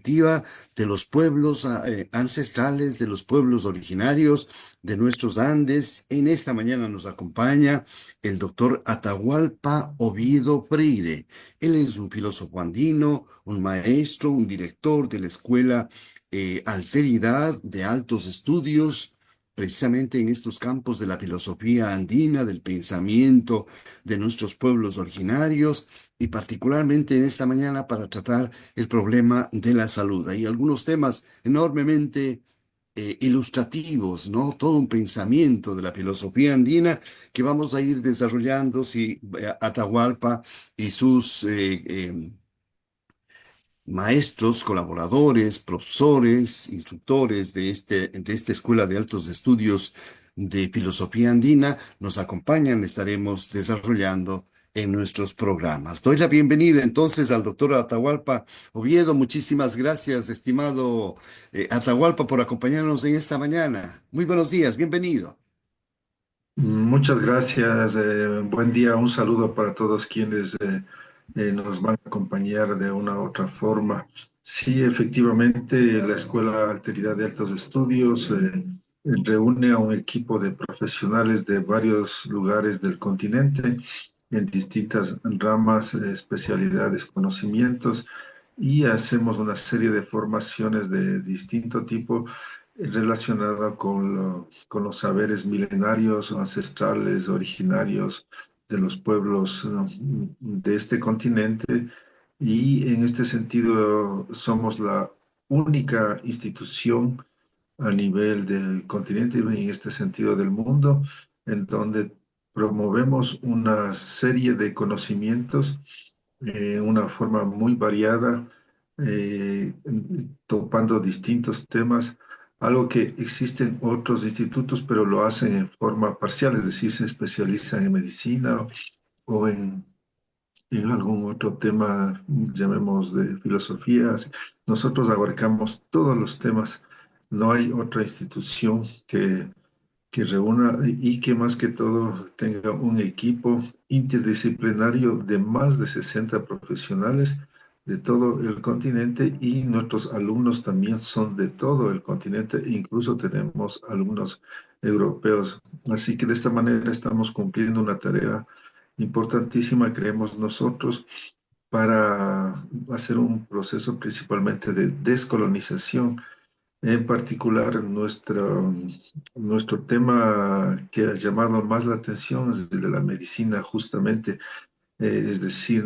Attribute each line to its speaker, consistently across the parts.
Speaker 1: perspectiva de los pueblos ancestrales, de los pueblos originarios de nuestros Andes. En esta mañana nos acompaña el doctor Atahualpa Oviedo Freire. Él es un filósofo andino, un maestro, un director de la Escuela Alteridad de Altos Estudios, precisamente en estos campos de la filosofía andina, del pensamiento de nuestros pueblos originarios y particularmente en esta mañana para tratar el problema de la salud. Hay algunos temas enormemente ilustrativos, ¿no? Todo un pensamiento de la filosofía andina que vamos a ir desarrollando si Atahualpa y sus maestros, colaboradores, profesores, instructores de esta Escuela de Altos Estudios de Filosofía Andina nos acompañan, estaremos desarrollando en nuestros programas. Doy la bienvenida entonces al doctor Atahualpa Oviedo. Muchísimas gracias, estimado Atahualpa, por acompañarnos en esta mañana. Muy buenos días, bienvenido.
Speaker 2: Muchas gracias. Buen día. Un saludo para todos quienes nos van a acompañar de una u otra forma. Sí, efectivamente, la Escuela Alteridad de Altos Estudios reúne a un equipo de profesionales de varios lugares del continente en distintas ramas, especialidades, conocimientos y hacemos una serie de formaciones de distinto tipo relacionada con los saberes milenarios, ancestrales, originarios de los pueblos, ¿no?, de este continente. Y en este sentido somos la única institución a nivel del continente y en este sentido del mundo, en donde promovemos una serie de conocimientos una forma muy variada, eh, topando distintos temas, algo que existen otros institutos, pero lo hacen en forma parcial, es decir, se especializan en medicina o en algún otro tema, llamemos de filosofías. Nosotros abarcamos todos los temas. No hay otra institución que reúna y que más que todo tenga un equipo interdisciplinario de más de 60 profesionales de todo el continente y nuestros alumnos también son de todo el continente, e incluso tenemos alumnos europeos. Así que de esta manera estamos cumpliendo una tarea importantísima, creemos nosotros, para hacer un proceso principalmente de descolonización. En particular, nuestro tema que ha llamado más la atención es el de la medicina, justamente. Es decir,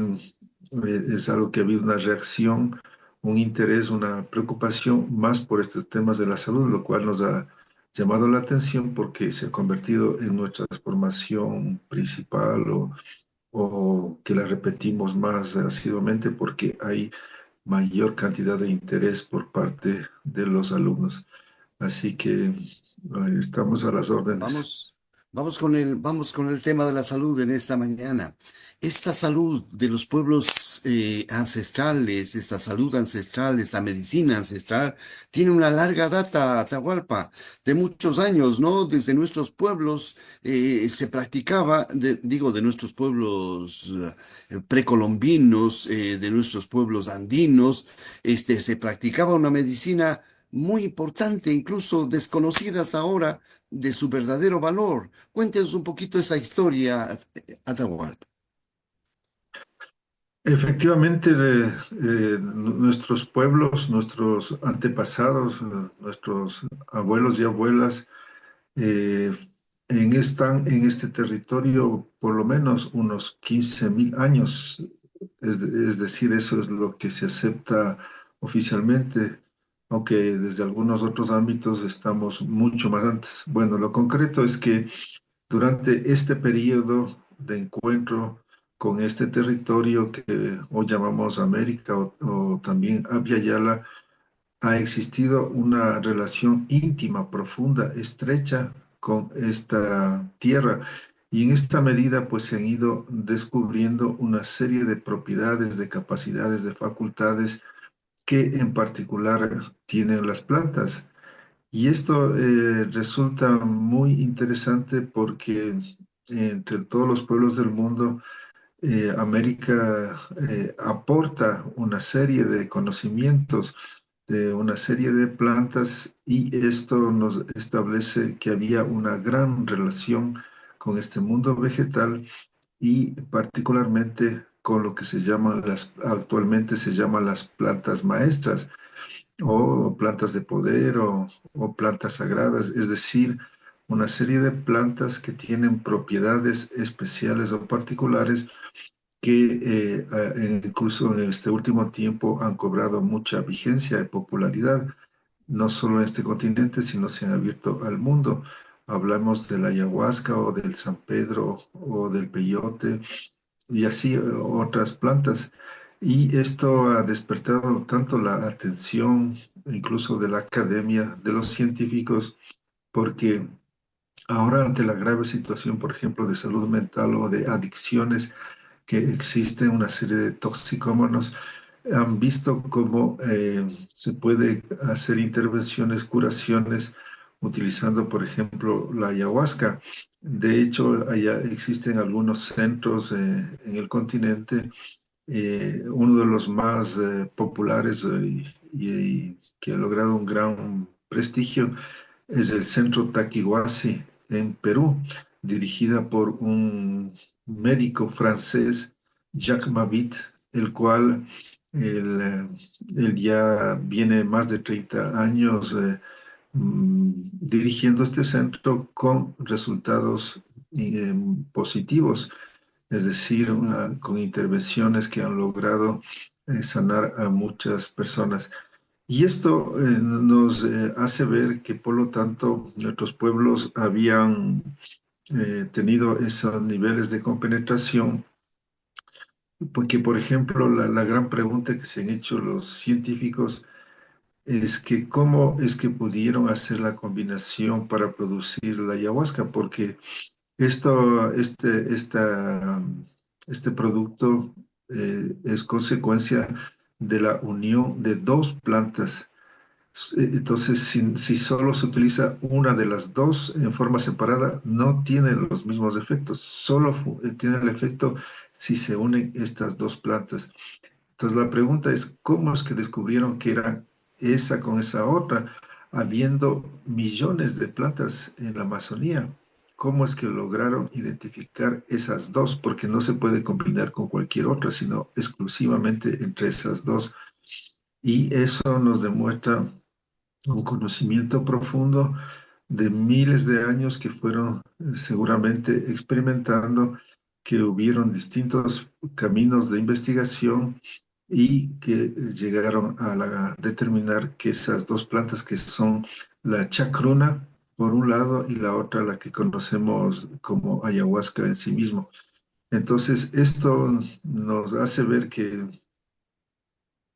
Speaker 2: es algo que ha habido una reacción, un interés, una preocupación más por estos temas de la salud, lo cual nos ha llamado la atención porque se ha convertido en nuestra formación principal o que la repetimos más asiduamente porque hay mayor cantidad de interés por parte de los alumnos. Así que estamos a las órdenes.
Speaker 1: Vamos, vamos con el tema de la salud en esta mañana. Esta salud de los pueblos ancestrales, esta salud ancestral, esta medicina ancestral, tiene una larga data, Atahualpa, de muchos años, ¿no? Desde nuestros pueblos se practicaba, digo, de nuestros pueblos precolombinos, de nuestros pueblos andinos, se practicaba una medicina muy importante, incluso desconocida hasta ahora de su verdadero valor. Cuéntenos un poquito esa historia, Atahualpa.
Speaker 2: Efectivamente, nuestros pueblos, nuestros antepasados, nuestros abuelos y abuelas eh, están en este territorio por lo menos unos 15.000 años. Es decir, eso es lo que se acepta oficialmente, aunque desde algunos otros ámbitos estamos mucho más antes. Bueno, lo concreto es que durante este periodo de encuentro con este territorio que hoy llamamos América o también Abya Yala, ha existido una relación íntima, profunda, estrecha con esta tierra. Y en esta medida, pues se han ido descubriendo una serie de propiedades, de capacidades, de facultades que en particular tienen las plantas. Y esto resulta muy interesante porque entre todos los pueblos del mundo, América aporta una serie de conocimientos de una serie de plantas y esto nos establece que había una gran relación con este mundo vegetal y particularmente con lo que se llaman actualmente se llaman las plantas maestras o plantas de poder o plantas sagradas, es decir, una serie de plantas que tienen propiedades especiales o particulares que incluso en este último tiempo han cobrado mucha vigencia y popularidad, no solo en este continente, sino se han abierto al mundo. Hablamos de la ayahuasca o del San Pedro o del peyote y así otras plantas. Y esto ha despertado tanto la atención, incluso de la academia, de los científicos, porque ahora ante la grave situación, por ejemplo, de salud mental o de adicciones, que existe una serie de toxicómanos, han visto cómo se puede hacer intervenciones, curaciones, utilizando, por ejemplo, la ayahuasca. De hecho, allá existen algunos centros en el continente. Uno de los más populares y que ha logrado un gran prestigio es el Centro Taquihuasi en Perú, dirigida por un médico francés, Jacques Mavit, el cual él ya viene más de 30 años dirigiendo este centro con resultados positivos, es decir, con intervenciones que han logrado sanar a muchas personas. Y esto nos hace ver que, por lo tanto, nuestros pueblos habían tenido esos niveles de compenetración, porque, por ejemplo, la gran pregunta que se han hecho los científicos es que cómo es que pudieron hacer la combinación para producir la ayahuasca, porque este producto es consecuencia de la unión de dos plantas. Entonces, si solo se utiliza una de las dos en forma separada, no tienen los mismos efectos. Solo tiene el efecto si se unen estas dos plantas. Entonces, la pregunta es, ¿cómo es que descubrieron que era esa con esa otra, habiendo millones de plantas en la Amazonía? ¿Cómo es que lograron identificar esas dos? Porque no se puede combinar con cualquier otra, sino exclusivamente entre esas dos. Y eso nos demuestra un conocimiento profundo de miles de años que fueron seguramente experimentando, que hubieron distintos caminos de investigación y que llegaron a determinar que esas dos plantas que son la chacruna, por un lado, y la otra, la que conocemos como ayahuasca en sí mismo. Entonces, esto nos hace ver que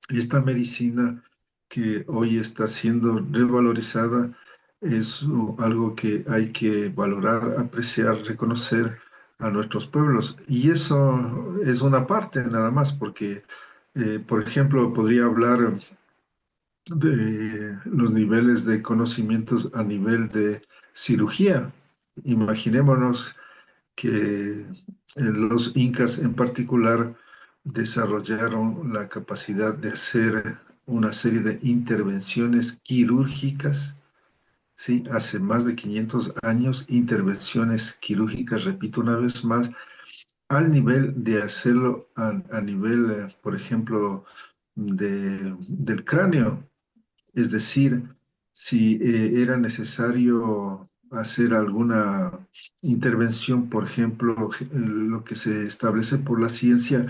Speaker 2: esta medicina que hoy está siendo revalorizada es algo que hay que valorar, apreciar, reconocer a nuestros pueblos. Y eso es una parte nada más, porque, por ejemplo, podría hablar de los niveles de conocimientos a nivel de cirugía. Imaginémonos que los incas en particular desarrollaron la capacidad de hacer una serie de intervenciones quirúrgicas, ¿sí? Hace más de 500 años, intervenciones quirúrgicas, repito una vez más, al nivel de hacerlo a nivel, por ejemplo, del cráneo. Es decir, si era necesario hacer alguna intervención, por ejemplo, lo que se establece por la ciencia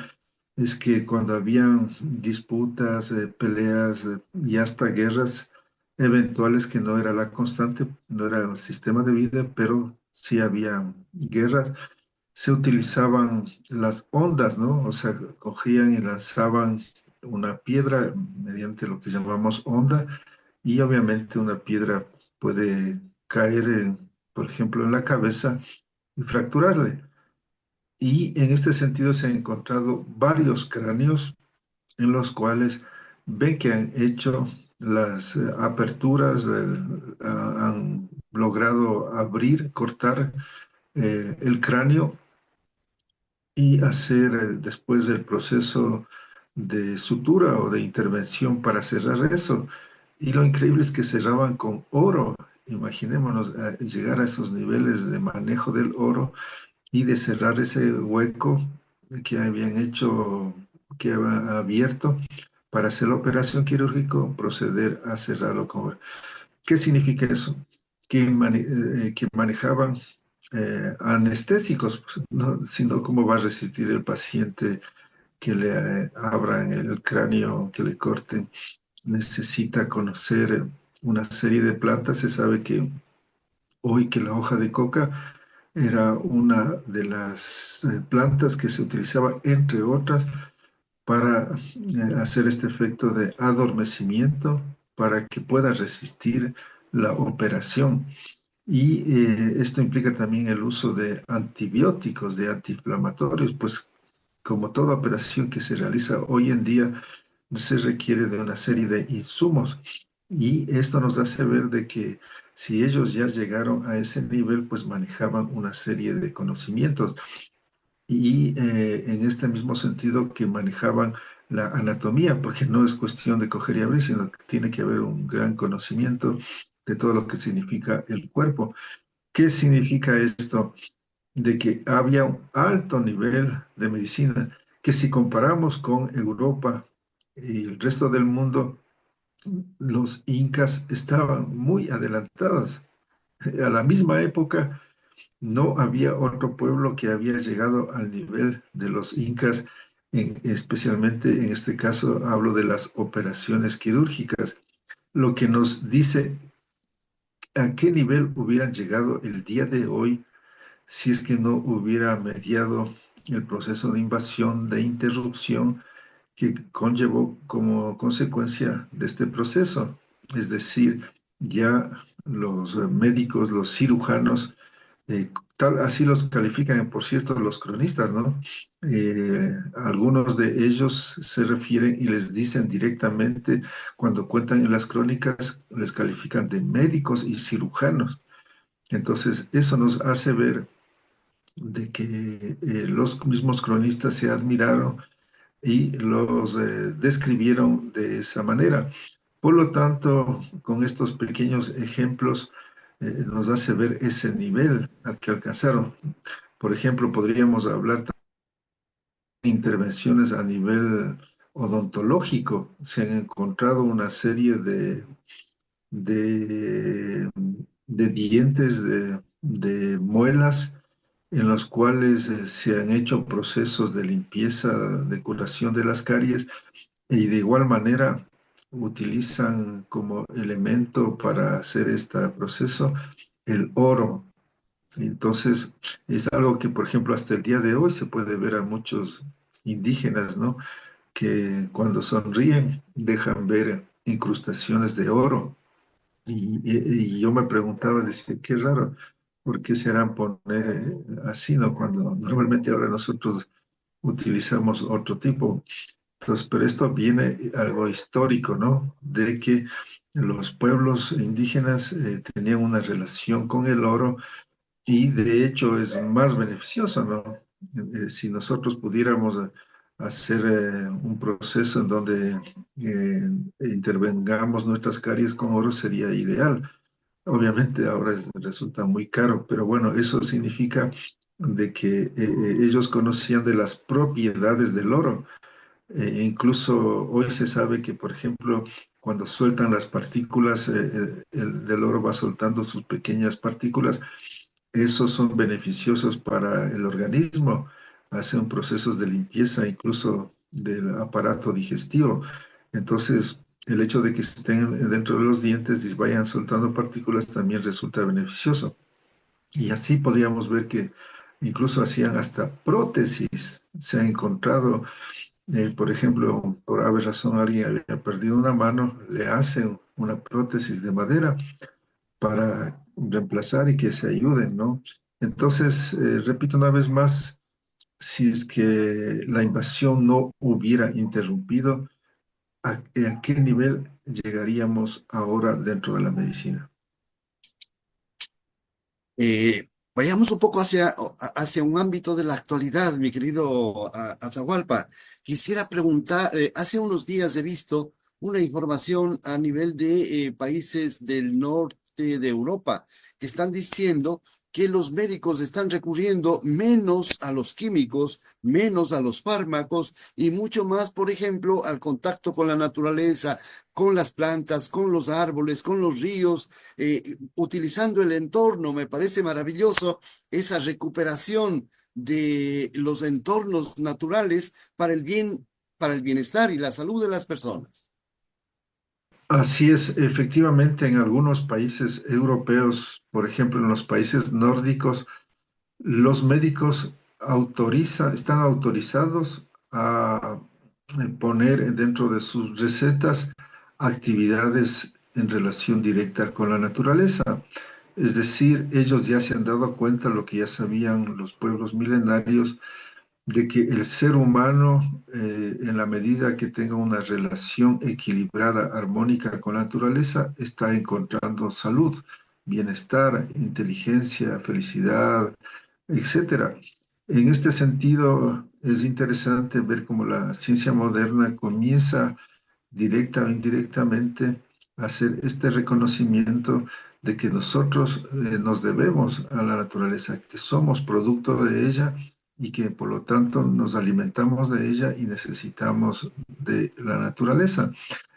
Speaker 2: es que cuando habían disputas, peleas y hasta guerras eventuales, que no era la constante, no era el sistema de vida, pero sí había guerras, se utilizaban las ondas, ¿no? O sea, cogían y lanzaban una piedra mediante lo que llamamos onda y obviamente una piedra puede caer, por ejemplo, en la cabeza y fracturarle. Y en este sentido se han encontrado varios cráneos en los cuales ven que han hecho las aperturas, han logrado abrir, cortar el cráneo y hacer después del proceso de sutura o de intervención para cerrar eso. Y lo increíble es que cerraban con oro. Imaginémonos llegar a esos niveles de manejo del oro y de cerrar ese hueco que habían hecho, que habían abierto para hacer la operación quirúrgica, proceder a cerrarlo con oro. ¿Qué significa eso? Que manejaban anestésicos, pues, ¿no? Sino cómo va a resistir el paciente que le abran el cráneo, que le corten. Necesita conocer una serie de plantas. Se sabe que hoy que la hoja de coca era una de las plantas que se utilizaba, entre otras, para hacer este efecto de adormecimiento, para que pueda resistir la operación. Y esto implica también el uso de antibióticos, de antiinflamatorios, pues como toda operación que se realiza hoy en día, se requiere de una serie de insumos. Y esto nos hace ver de que si ellos ya llegaron a ese nivel, pues manejaban una serie de conocimientos. Y en este mismo sentido que manejaban la anatomía, porque no es cuestión de coger y abrir, sino que tiene que haber un gran conocimiento de todo lo que significa el cuerpo. ¿Qué significa esto? De que había un alto nivel de medicina, que si comparamos con Europa y el resto del mundo, los incas estaban muy adelantados. A la misma época no había otro pueblo que había llegado al nivel de los incas, especialmente en este caso hablo de las operaciones quirúrgicas, lo que nos dice a qué nivel hubieran llegado el día de hoy si es que no hubiera mediado el proceso de invasión, de interrupción que conllevó como consecuencia de este proceso. Es decir, ya los médicos, los cirujanos, así los califican, por cierto, los cronistas, ¿no? Algunos de ellos se refieren y les dicen directamente, cuando cuentan en las crónicas, les califican de médicos y cirujanos. Entonces, eso nos hace ver de que los mismos cronistas se admiraron y los describieron de esa manera. Por lo tanto, con estos pequeños ejemplos nos hace ver ese nivel al que alcanzaron. Por ejemplo, podríamos hablar de intervenciones a nivel odontológico. Se han encontrado una serie de, de dientes, de muelas en los cuales se han hecho procesos de limpieza, de curación de las caries, y de igual manera utilizan como elemento para hacer este proceso el oro. Entonces, es algo que, por ejemplo, hasta el día de hoy se puede ver a muchos indígenas, ¿no? Que cuando sonríen dejan ver incrustaciones de oro. Y yo me preguntaba, decía, qué raro, ¿por qué se harán poner así, no? Cuando normalmente ahora nosotros utilizamos otro tipo. Entonces, pero esto viene algo histórico, ¿no? De que los pueblos indígenas tenían una relación con el oro y de hecho es más beneficioso, ¿no? Si nosotros pudiéramos hacer un proceso en donde intervengamos nuestras caries con oro sería ideal. Obviamente ahora resulta muy caro, pero bueno, eso significa de que ellos conocían de las propiedades del oro. Incluso hoy se sabe que, por ejemplo, cuando sueltan las partículas, el del oro va soltando sus pequeñas partículas. Esos son beneficiosos para el organismo, hacen procesos de limpieza incluso del aparato digestivo. Entonces, el hecho de que estén dentro de los dientes y vayan soltando partículas también resulta beneficioso. Y así podríamos ver que incluso hacían hasta prótesis. Se ha encontrado, por ejemplo, por haber razón alguien había perdido una mano, le hacen una prótesis de madera para reemplazar y que se ayuden, ¿no? Entonces, repito una vez más, si es que la invasión no hubiera interrumpido, ¿a qué nivel llegaríamos ahora dentro de la medicina?
Speaker 1: Vayamos un poco hacia un ámbito de la actualidad, mi querido Atahualpa. Quisiera preguntar, hace unos días he visto una información a nivel de países del norte de Europa que están diciendo que los médicos están recurriendo menos a los químicos, menos a los fármacos y mucho más, por ejemplo, al contacto con la naturaleza, con las plantas, con los árboles, con los ríos, utilizando el entorno. Me parece maravilloso esa recuperación de los entornos naturales para el bien, para el bienestar y la salud de las personas.
Speaker 2: Así es, efectivamente, en algunos países europeos, por ejemplo, en los países nórdicos, los médicos están autorizados a poner dentro de sus recetas actividades en relación directa con la naturaleza. Es decir, ellos ya se han dado cuenta lo que ya sabían los pueblos milenarios, de que el ser humano, en la medida que tenga una relación equilibrada, armónica con la naturaleza, está encontrando salud, bienestar, inteligencia, felicidad, etcétera. En este sentido, es interesante ver cómo la ciencia moderna comienza directa o indirectamente hacer este reconocimiento de que nosotros nos debemos a la naturaleza, que somos producto de ella y que por lo tanto nos alimentamos de ella y necesitamos de la naturaleza.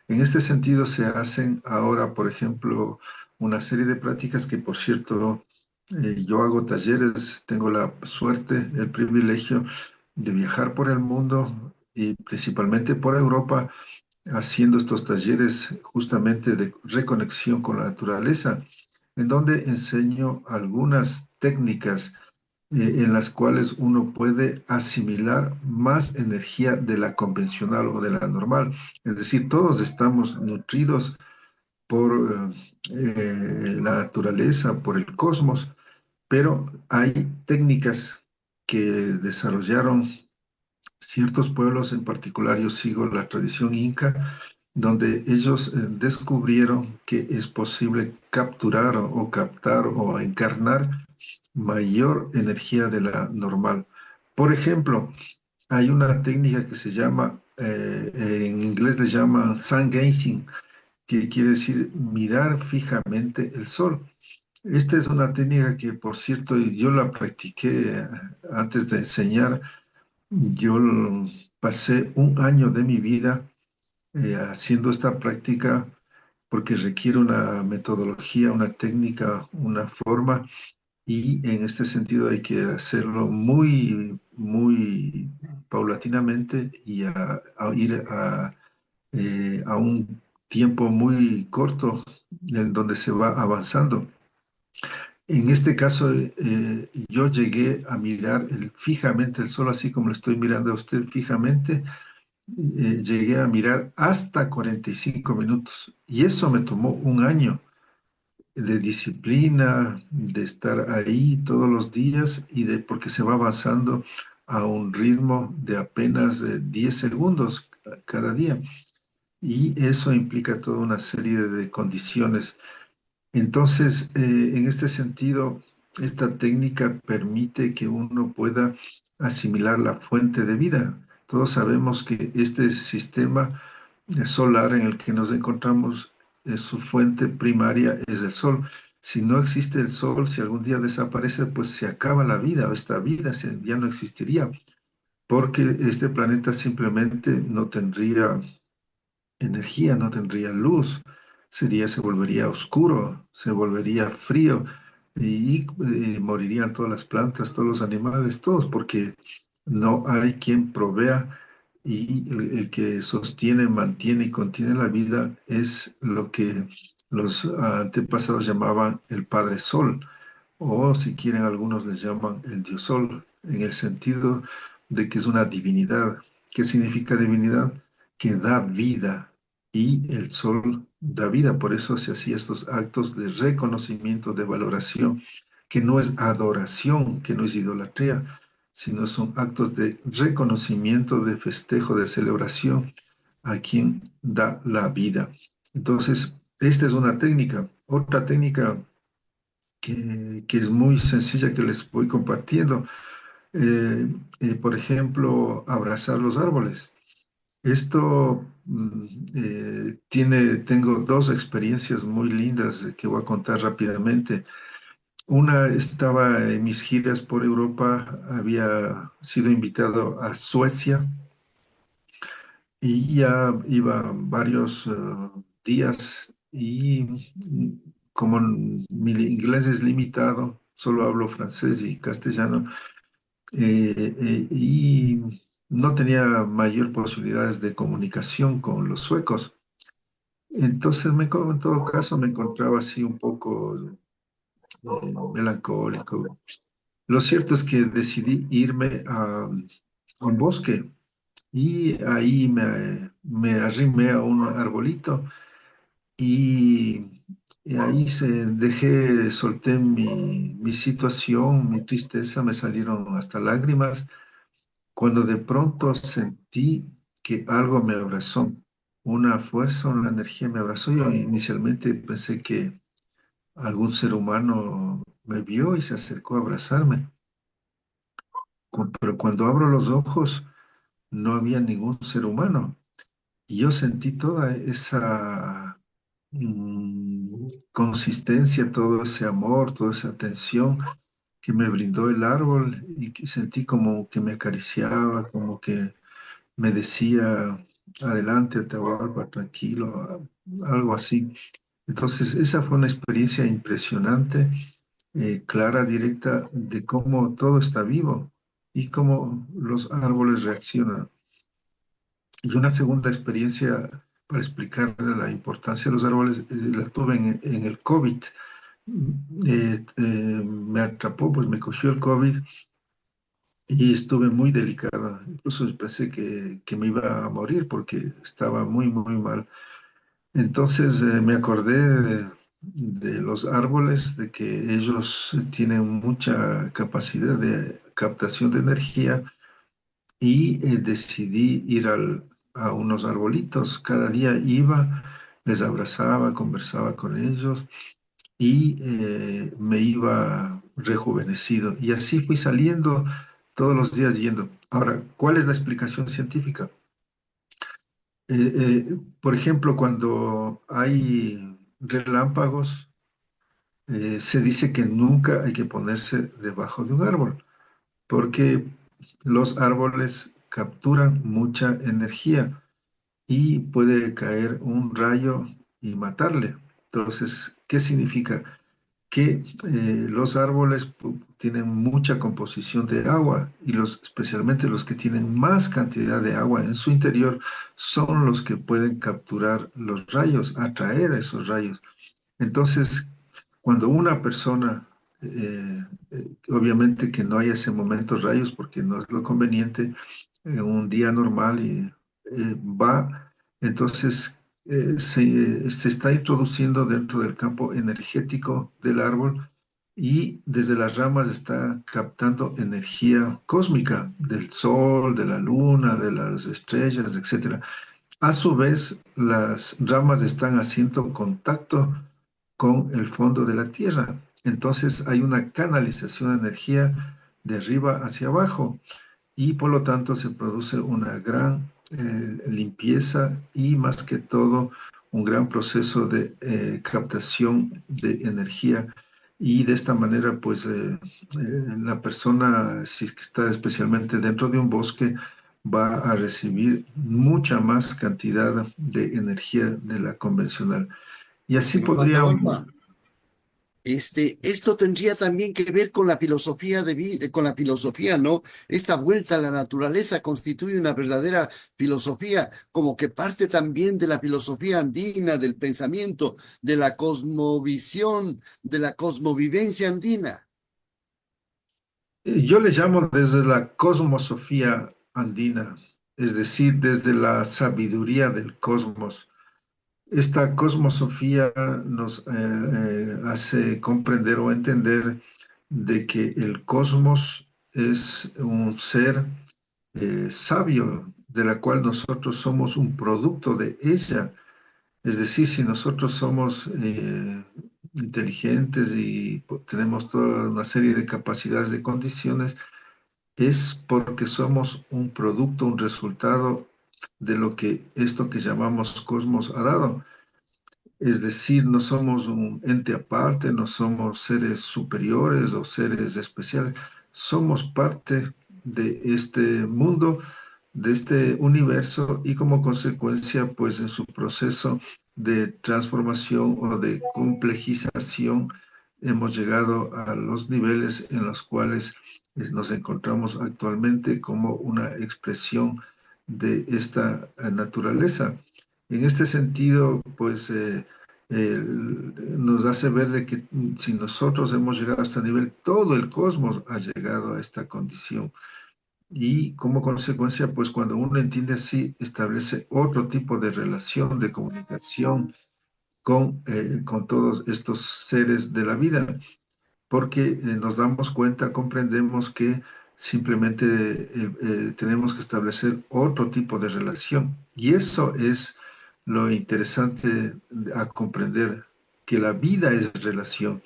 Speaker 2: En este sentido se hacen ahora, por ejemplo, una serie de prácticas que, por cierto, yo hago talleres, tengo la suerte, el privilegio de viajar por el mundo y principalmente por Europa haciendo estos talleres justamente de reconexión con la naturaleza, en donde enseño algunas técnicas en las cuales uno puede asimilar más energía de la convencional o de la normal. Es decir, todos estamos nutridos por la naturaleza, por el cosmos, pero hay técnicas que desarrollaron ciertos pueblos, en particular yo sigo la tradición inca, donde ellos descubrieron que es posible capturar o captar o encarnar mayor energía de la normal. Por ejemplo, hay una técnica que se llama, en inglés le llaman sun gazing, que quiere decir mirar fijamente el sol. Esta es una técnica que, por cierto, yo la practiqué antes de enseñar. Yo pasé un año de mi vida haciendo esta práctica porque requiere una metodología, una técnica, una forma, y en este sentido hay que hacerlo muy, muy paulatinamente y a ir a un tiempo muy corto en donde se va avanzando. En este caso, yo llegué a mirar fijamente el sol, así como lo estoy mirando a usted fijamente, llegué a mirar hasta 45 minutos y eso me tomó un año de disciplina, de estar ahí todos los días porque se va avanzando a un ritmo de apenas 10 segundos cada día y eso implica toda una serie de condiciones. Entonces, en este sentido, esta técnica permite que uno pueda asimilar la fuente de vida. Todos sabemos que este sistema solar en el que nos encontramos, su fuente primaria es el sol. Si no existe el sol, si algún día desaparece, pues se acaba la vida, o esta vida ya no existiría, porque este planeta simplemente no tendría energía, no tendría luz, se volvería oscuro, se volvería frío y morirían todas las plantas, todos los animales, todos, porque no hay quien provea y el que sostiene, mantiene y contiene la vida es lo que los antepasados llamaban el Padre Sol, o si quieren algunos les llaman el Dios Sol, en el sentido de que es una divinidad. ¿Qué significa divinidad? Que da vida y el sol da vida. Por eso se hacía estos actos de reconocimiento, de valoración, que no es adoración, que no es idolatría, sino son actos de reconocimiento, de festejo, de celebración a quien da la vida. Entonces, esta es una técnica. Otra técnica que es muy sencilla que les voy compartiendo. Por ejemplo, abrazar los árboles. Esto tengo dos experiencias muy lindas que voy a contar rápidamente. Una, estaba en mis giras por Europa, había sido invitado a Suecia y ya iba varios días y como mi inglés es limitado, solo hablo francés y castellano, y no tenía mayor posibilidades de comunicación con los suecos. Entonces, en todo caso, me encontraba así un poco melancólico. Lo cierto es que decidí irme a un bosque y ahí me arrimé a un arbolito y, y ahí solté mi situación, mi tristeza, me salieron hasta lágrimas cuando de pronto sentí que algo me abrazó, una fuerza, una energía me abrazó. Yo inicialmente pensé que algún ser humano me vio y se acercó a abrazarme, pero cuando abro los ojos no había ningún ser humano. Y yo sentí toda esa consistencia, todo ese amor, toda esa atención que me brindó el árbol y que sentí como que me acariciaba, como que me decía, adelante, Atahualpa, tranquilo, algo así. Entonces, esa fue una experiencia impresionante, clara, directa, de cómo todo está vivo y cómo los árboles reaccionan. Y una segunda experiencia para explicar la importancia de los árboles, la tuve en el COVID. Me atrapó, pues me cogió el COVID y estuve muy delicado. Incluso pensé que me iba a morir porque estaba muy, muy mal. Entonces me acordé de los árboles, de que ellos tienen mucha capacidad de captación de energía y decidí ir a unos arbolitos. Cada día iba, les abrazaba, conversaba con ellos y me iba rejuvenecido. Y así fui saliendo todos los días yendo. Ahora, ¿cuál es la explicación científica? Por ejemplo, cuando hay relámpagos, se dice que nunca hay que ponerse debajo de un árbol, porque los árboles capturan mucha energía y puede caer un rayo y matarle. Entonces, ¿qué significa? Que los árboles tienen mucha composición de agua y especialmente los que tienen más cantidad de agua en su interior son los que pueden capturar los rayos, atraer esos rayos. Entonces, cuando una persona, obviamente que no hay ese momento rayos porque no es lo conveniente, un día normal y va, entonces se está introduciendo dentro del campo energético del árbol y desde las ramas está captando energía cósmica del sol, de la luna, de las estrellas, etcétera. A su vez, las ramas están haciendo contacto con el fondo de la Tierra. Entonces hay una canalización de energía de arriba hacia abajo y por lo tanto se produce una gran limpieza y más que todo un gran proceso de captación de energía y de esta manera pues la persona si es que está especialmente dentro de un bosque va a recibir mucha más cantidad de energía de la convencional. Y así
Speaker 1: Estimado
Speaker 2: podríamos.
Speaker 1: Atahualpa, esto tendría también que ver con la filosofía de vida, con la filosofía, ¿no? Esta vuelta a la naturaleza constituye una verdadera filosofía, como que parte también de la filosofía andina, del pensamiento, de la cosmovisión, de la cosmovivencia andina.
Speaker 2: Yo le llamo desde la cosmosofía andina, es decir, desde la sabiduría del cosmos. Esta cosmosofía nos hace comprender o entender de que el cosmos es un ser sabio, de la cual nosotros somos un producto de ella. Es decir, si nosotros somos inteligentes y tenemos toda una serie de capacidades, de condiciones, es porque somos un producto, un resultado de lo que esto que llamamos cosmos ha dado. Es decir, no somos un ente aparte, no somos seres superiores o seres especiales, somos parte de este mundo, de este universo y como consecuencia, pues en su proceso de transformación o de complejización, hemos llegado a los niveles en los cuales nos encontramos actualmente como una expresión de esta naturaleza. En este sentido, pues nos hace ver de que si nosotros hemos llegado a este nivel, todo el cosmos ha llegado a esta condición. Y como consecuencia, pues cuando uno entiende así, establece otro tipo de relación, de comunicación con todos estos seres de la vida, porque nos damos cuenta, comprendemos que simplemente tenemos que establecer otro tipo de relación. Y eso es lo interesante a comprender, que la vida es relación,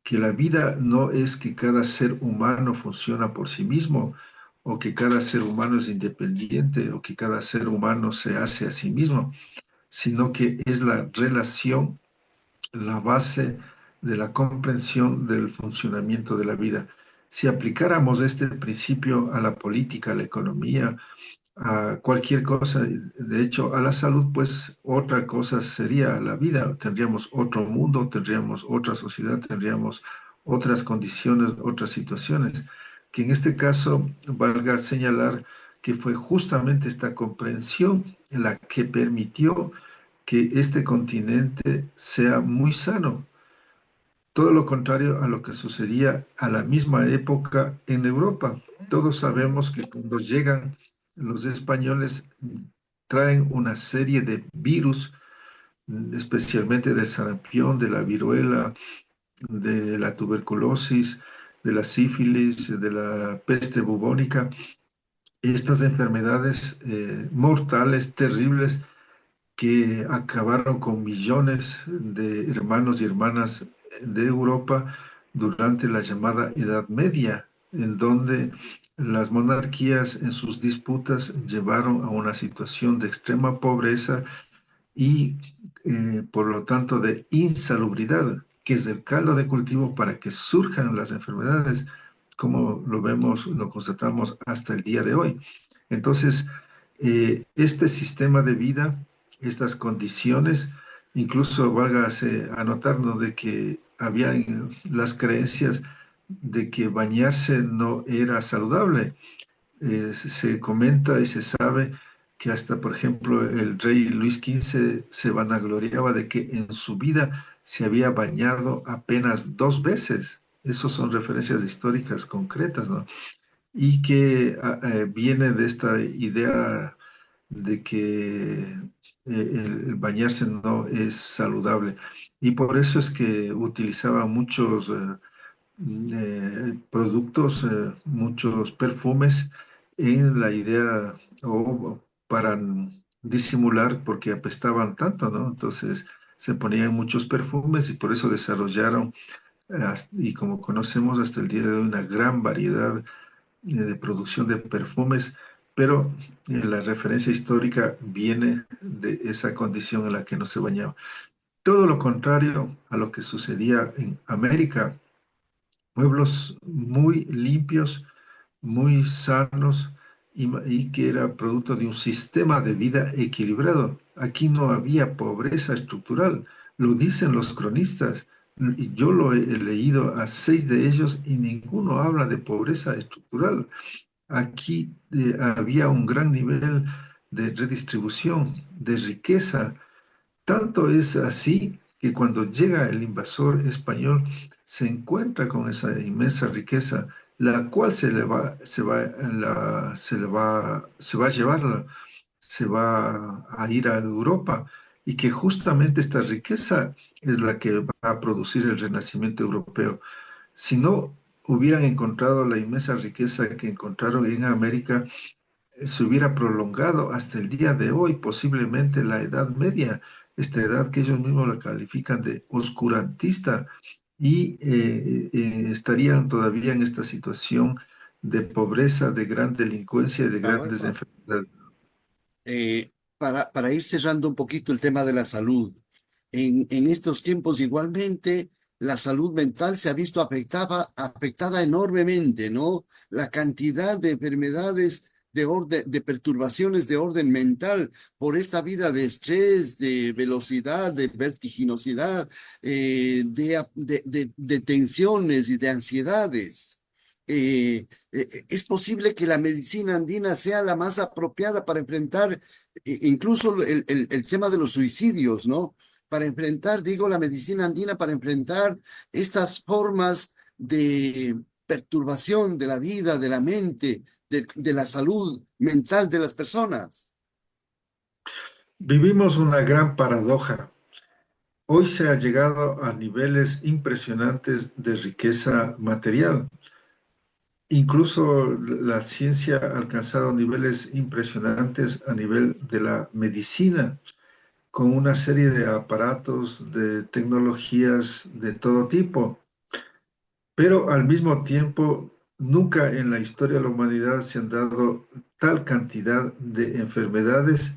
Speaker 2: que la vida no es que cada ser humano funciona por sí mismo, o que cada ser humano es independiente, o que cada ser humano se hace a sí mismo, sino que es la relación la base de la comprensión del funcionamiento de la vida. Si aplicáramos este principio a la política, a la economía, a cualquier cosa, de hecho a la salud, pues otra cosa sería la vida. Tendríamos otro mundo, tendríamos otra sociedad, tendríamos otras condiciones, otras situaciones, que en este caso valga señalar que fue justamente esta comprensión la que permitió que este continente sea muy sano. Todo lo contrario a lo que sucedía a la misma época en Europa. Todos sabemos que cuando llegan los españoles traen una serie de virus, especialmente del sarampión, de la viruela, de la tuberculosis, de la sífilis, de la peste bubónica. Estas enfermedades mortales, terribles, que acabaron con millones de hermanos y hermanas de Europa durante la llamada Edad Media, en donde las monarquías en sus disputas llevaron a una situación de extrema pobreza y, por lo tanto, de insalubridad, que es el caldo de cultivo para que surjan las enfermedades, como lo vemos, lo constatamos hasta el día de hoy. Entonces, este sistema de vida, estas condiciones, incluso valga anotarnos de que había las creencias de que bañarse no era saludable. Se comenta y se sabe que hasta, por ejemplo, el rey Luis XV se vanagloriaba de que en su vida se había bañado apenas 2 veces. Esas son referencias históricas concretas, ¿no? Y que viene de esta idea de que el bañarse no es saludable. Y por eso es que utilizaba muchos productos, muchos perfumes en la idea o para disimular porque apestaban tanto, ¿no? Entonces se ponían muchos perfumes y por eso desarrollaron, y como conocemos hasta el día de hoy, una gran variedad de producción de perfumes, pero la referencia histórica viene de esa condición en la que no se bañaba. Todo lo contrario a lo que sucedía en América, pueblos muy limpios, muy sanos y que era producto de un sistema de vida equilibrado. Aquí no había pobreza estructural, lo dicen los cronistas. Y yo lo he leído a 6 de ellos y ninguno habla de pobreza estructural. Aquí había un gran nivel de redistribución, de riqueza. Tanto es así que cuando llega el invasor español se encuentra con esa inmensa riqueza, la cual se va a llevar, se va a ir a Europa, y que justamente esta riqueza es la que va a producir el renacimiento europeo. Si no hubieran encontrado la inmensa riqueza que encontraron en América, se hubiera prolongado hasta el día de hoy, posiblemente la Edad Media, esta edad que ellos mismos la califican de oscurantista, y estarían todavía en esta situación de pobreza, de gran delincuencia y de grandes
Speaker 1: Atahualpa.
Speaker 2: enfermedades.
Speaker 1: para ir cerrando un poquito el tema de la salud, en estos tiempos igualmente la salud mental se ha visto afectada enormemente, ¿no? La cantidad de enfermedades de orden, de perturbaciones de orden mental por esta vida de estrés, de velocidad, de vertiginosidad, de tensiones y de ansiedades. Es posible que la medicina andina sea la más apropiada para enfrentar incluso el tema de los suicidios, ¿no? Para enfrentar, digo, la medicina andina, para enfrentar estas formas de perturbación de la vida, de la mente, de la salud mental de las personas.
Speaker 2: Vivimos una gran paradoja. Hoy se ha llegado a niveles impresionantes de riqueza material. Incluso la ciencia ha alcanzado niveles impresionantes a nivel de la medicina, con una serie de aparatos, de tecnologías de todo tipo. Pero al mismo tiempo, nunca en la historia de la humanidad se han dado tal cantidad de enfermedades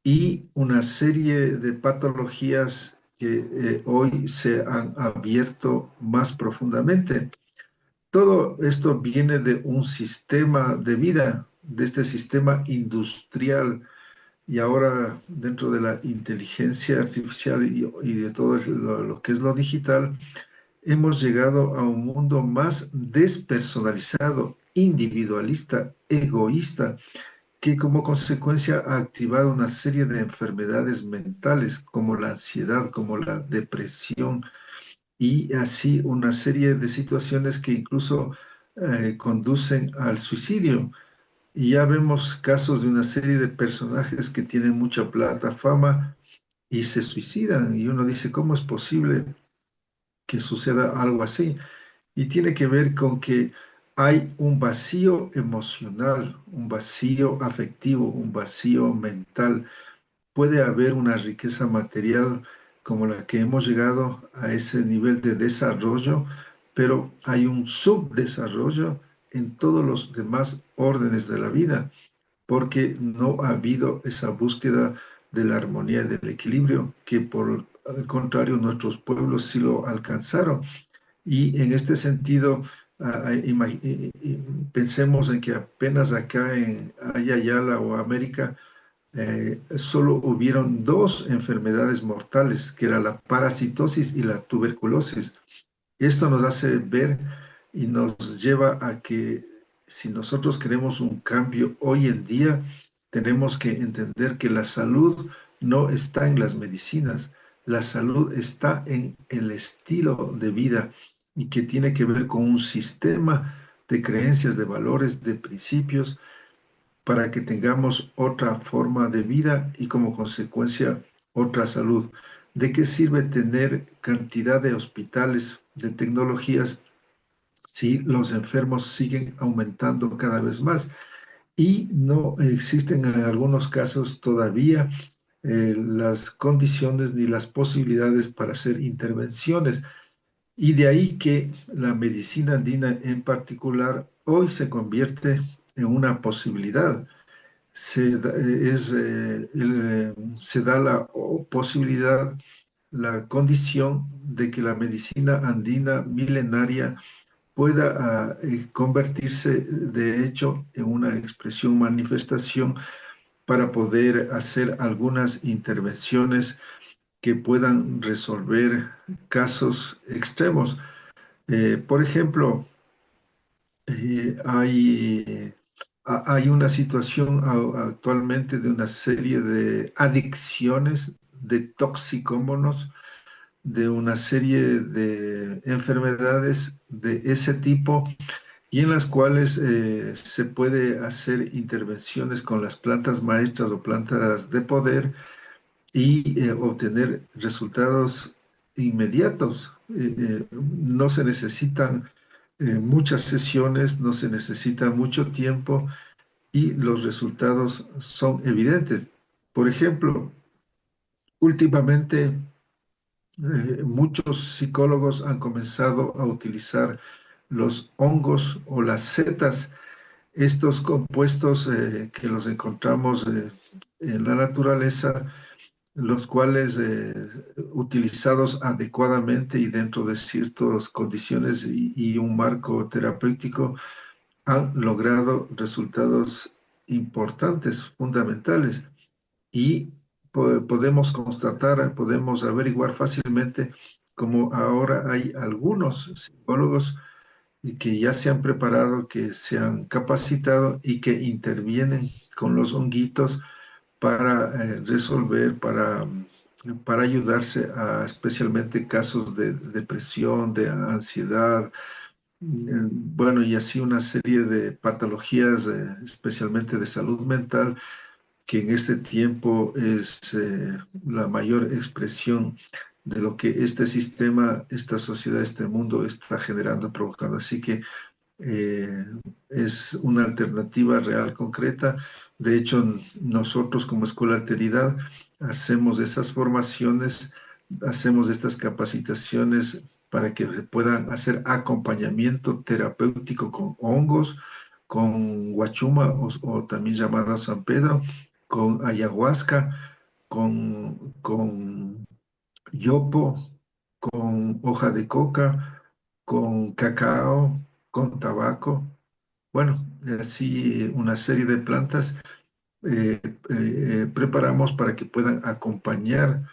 Speaker 2: y una serie de patologías que hoy se han abierto más profundamente. Todo esto viene de un sistema de vida, de este sistema industrial y ahora dentro de la inteligencia artificial y de todo lo que es lo digital, hemos llegado a un mundo más despersonalizado, individualista, egoísta, que como consecuencia ha activado una serie de enfermedades mentales como la ansiedad, como la depresión y así una serie de situaciones que incluso conducen al suicidio. Y ya vemos casos de una serie de personajes que tienen mucha plata, fama y se suicidan. Y uno dice, ¿cómo es posible que suceda algo así? Y tiene que ver con que hay un vacío emocional, un vacío afectivo, un vacío mental. Puede haber una riqueza material como la que hemos llegado a ese nivel de desarrollo, pero hay un subdesarrollo en todos los demás órdenes de la vida, porque no ha habido esa búsqueda de la armonía y del equilibrio que por el contrario nuestros pueblos sí lo alcanzaron. Y en este sentido, pensemos en que apenas acá en Ayala o América, solo hubieron dos enfermedades mortales, que era la parasitosis y la tuberculosis. Esto nos hace ver y nos lleva a que si nosotros queremos un cambio hoy en día, tenemos que entender que la salud no está en las medicinas, la salud está en el estilo de vida y que tiene que ver con un sistema de creencias, de valores, de principios para que tengamos otra forma de vida y como consecuencia otra salud. ¿De qué sirve tener cantidad de hospitales, de tecnologías, si los enfermos siguen aumentando cada vez más? Y no existen en algunos casos todavía las condiciones ni las posibilidades para hacer intervenciones. Y de ahí que la medicina andina en particular hoy se convierte en una posibilidad se da la posibilidad, la condición de que la medicina andina milenaria pueda convertirse de hecho en una expresión, manifestación para poder hacer algunas intervenciones que puedan resolver casos extremos. Por ejemplo, hay una situación actualmente de una serie de adicciones, de toxicómonos, de una serie de enfermedades de ese tipo y en las cuales se puede hacer intervenciones con las plantas maestras o plantas de poder y obtener resultados inmediatos. No se necesitan muchas sesiones, no se necesita mucho tiempo y los resultados son evidentes. Por ejemplo, últimamente muchos psicólogos han comenzado a utilizar los hongos o las setas Estos compuestos que los encontramos en la naturaleza, los cuales utilizados adecuadamente y dentro de ciertas condiciones y un marco terapéutico, han logrado resultados importantes, fundamentales. Y podemos constatar, podemos averiguar fácilmente como ahora hay algunos psicólogos y que ya se han preparado, que se han capacitado y que intervienen con los honguitos para resolver, para ayudarse a especialmente casos de depresión, de ansiedad, bueno, y así una serie de patologías, especialmente de salud mental, que en este tiempo es la mayor expresión de lo que este sistema, esta sociedad, este mundo está generando, provocando. Así que eh, es una alternativa real, concreta. De hecho, nosotros como Escuela Alteridad hacemos esas formaciones, hacemos estas capacitaciones para que se puedan hacer acompañamiento terapéutico con hongos, con guachuma o también llamada San Pedro, con ayahuasca, con yopo, con hoja de coca, con cacao, con tabaco, bueno, así una serie de plantas preparamos para que puedan acompañar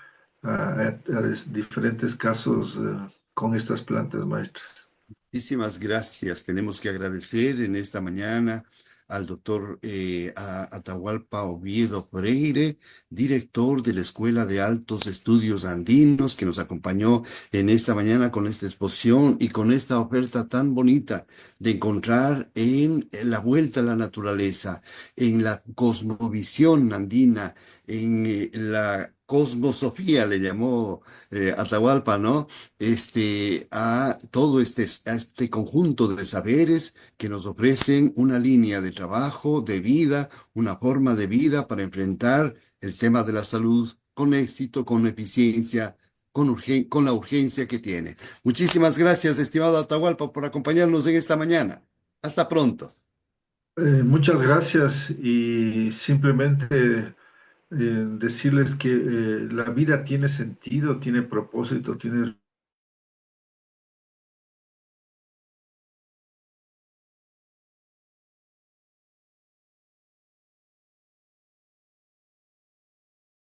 Speaker 2: diferentes casos con estas plantas maestras.
Speaker 1: Muchísimas gracias. Tenemos que agradecer en esta mañana al doctor Atahualpa Oviedo Freire, director de la Escuela de Altos Estudios Andinos, que nos acompañó en esta mañana con esta exposición y con esta oferta tan bonita de encontrar en la vuelta a la naturaleza, en la cosmovisión andina, en la cosmosofía, le llamó Atahualpa, ¿no? A todo a este conjunto de saberes que nos ofrecen una línea de trabajo, de vida, una forma de vida para enfrentar el tema de la salud con éxito, con eficiencia, con la urgencia que tiene. Muchísimas gracias, estimado Atahualpa, por acompañarnos en esta mañana. Hasta pronto.
Speaker 2: Muchas gracias y simplemente decirles que la vida tiene sentido, tiene propósito, tiene